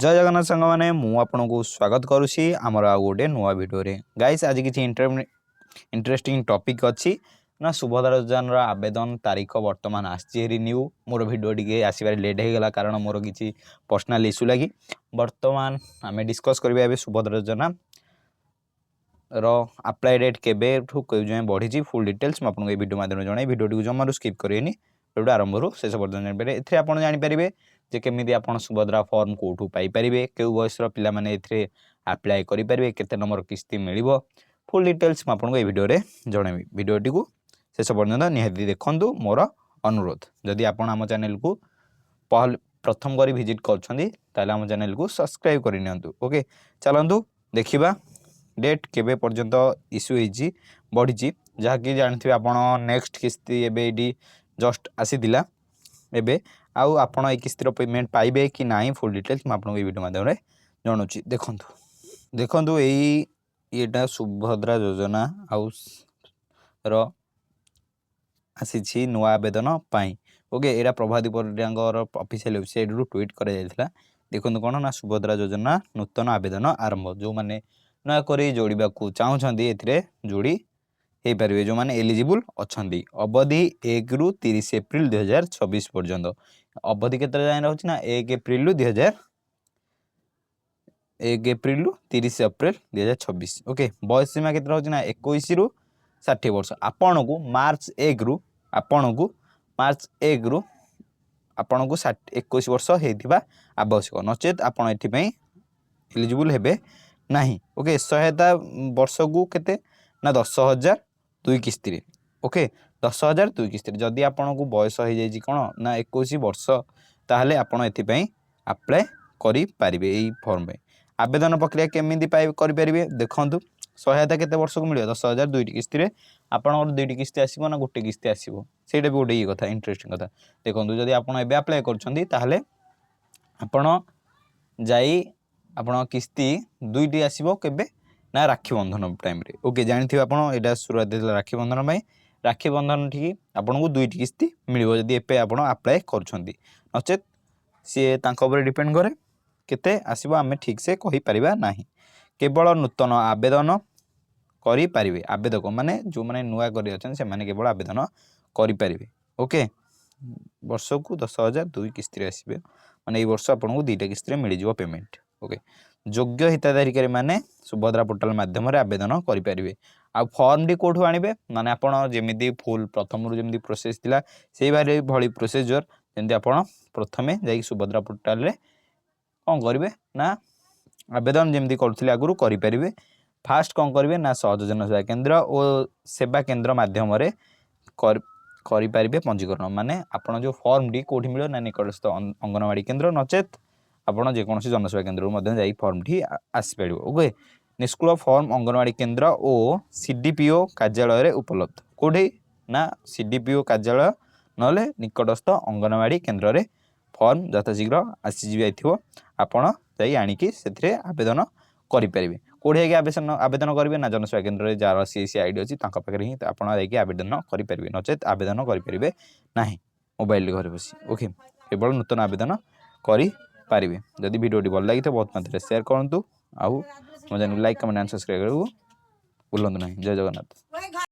जय जगन्नाथ सांग मैंने आपको स्वागत करुँची आमर आ गोटे नुआ भिडियो गाइस आज किसी इंटरेस्टिंग टॉपिक अच्छी ना सुभद्रा योजन आवेदन तारीख बर्तमान आसन्यू मोर भिडियो टी आसबार लेट हो गला कारण मोर किसी पर्सनाल इश्यू लगी बर्तमान आम डिस्कस करा सुभद्रा योजना अप्लाई डेट के बढ़ी फुल डिटेल्स मुझे भिडियो माध्यम जन भिडियो टी जमारू स्किप करेनि भिडियो आरंभ शेष पर्यटन जानीपारे एथे आप जानीपारे जे केमी आप सुभद्रा फॉर्म कौटू पाइपर क्यों बयस पे आप्लाय करेंगे केते नंबर किस्ती मिल फुल डिटेल्स मुझे भिडियो जनइबी भिडियोटी को शेष पर्यटन निहाती देखूँ मोर अनुरोध जदि आप आम चैनल को प्रथम कर विजिट कर चैनल को सब्सक्राइब करनी ओके चलतु देखा डेट केबे पर्यंत इश्यू होती बढ़ी जहाँकि जानते आप नेक्स्ट किस्ती एबे जस्ट आसीला एबे आउ आपण ए किस्तीर पेमेंट पाइबे कि नहीं फुल डिटेल्स मैं आपको वीडियो माध्यम जनाऊँ देखु येटा सुभद्रा योजना हाउस आसी नुआ आवेदन पाई ओके यहाँ प्रभाती परिडांगर ऑफिशियल वेबसाइट रु ट्वीट कर देखो कौन ना सुभद्रा योजना नूतन आवेदन आरंभ जो मैंने नया कर जोड़ा चाहूँगी ए जोड़ी हो पारे जो मैंने एलिजिबल अच्छा अवधि 1 रु 30 एप्रिल 2026 पर्यंत अवधि के रोचे ना 1 एप्रिल 30 एप्रिल 2026 ओके बयस सीमा के रोचे ना 21 रु 60 वर्ष आपण को मार्च 1 रु आपण को 21 वर्ष होता आवश्यक नचेत आप एलिजिबल हेबे नहीं ओके सहायता वर्ष को केते ना 10,000 2 किस्ती ओके 10,000 2 किस्ती जदि आपन को बयस हो जाए कौन ना 21 वर्ष ताहले आपन एथिपाई अप्लाई करि पारिबे एई फॉर्म में आवेदन प्रक्रिया केमिति करें देखु सहायता केते वर्ष को मिले 10,000 2 किस्ती आपन 2 किस्ती आसीबो ना गोटे किस्ती आसीबो सेटा भी गोटे कथा इंटरेस्टिंग कथा देखु जदि आपन एबे अप्लाई करछंती ताहले आपन जाई आपन किस्ती 2टी आसीबो केबे ना राखी बंधन टाइम रे ओके जानते आप शुरुआत राखी बंधन में राखी बंधन ठीक आपन को 2टी किस्ती मिल जदि एपे आप अप्लाई कर नचेत सी डिपेंड करे केते आसीबो आमे ठीक से कहि परिबा नाही केवल नूतन आवेदन करि पारिबे आवेदक माने जो माने नुआ करि अछन से माने केवल आवेदन करि पारिबे ओके वर्ष को 10,000 2 किस्ती आसीबे माने ए वर्ष आपन को 2टा किस्ती मिल जिवो पेमेंट ओके योग्य हिताधिकारी माने सुभद्रा पोर्टाल माध्यम आवेदन करेंगे आ फॉर्म टी कौटू आणबे माने आपण जेमिति फुल प्रथम रु जेमिति प्रोसेस थिला सेही भली प्रोसीजर जेमिति आपण प्रथमे जाई सुभद्रा पोर्टाल रे कौन करेंगे ना आवेदन जेमिति करथिले आगुरु करि परिबे फास्ट कौन करेंगे ना सहज जनसेवा केंद्र और सेवा केंद्र माध्यम रे करि परिबे पंजीकरण माने आपण जो फॉर्म टी कोठी मिलो ना निकटस्थ अंगनवाड़ी केंद्र नचेत आपड़ जेकोसी जनसेवा केन्द्र फॉर्म टी आसपार ओके निष्क्रिय फॉर्म अंगनवाड़ी केंद्र और सीडीपीओ कार्यालय उपलब्ध कौटे ना सीडीपीओ कार्यालय ना निकटस्थ अंगनवाड़ी केंद्र रे फॉर्म यथाशीघ्र आसी जाइथिबो आपण जाई आनिकी सेथिरे आवेदन करें कौटे आवेदन करेंगे ना जनसेवा केंद्र जार सीएससी आईडी अच्छी पाखे ही आपड़ जाकि आवेदन करेंगे नचेत आवेदन करेंगे ना मोबाइल घरे बसी ओके केवल नूतन आवेदन पारिबे जदि वीडियो भल लगी तो बहुत मात्रा शेयर करूँ आउ मो channel like comment and subscribe करूँ भूलु ना। जय जगन्नाथ।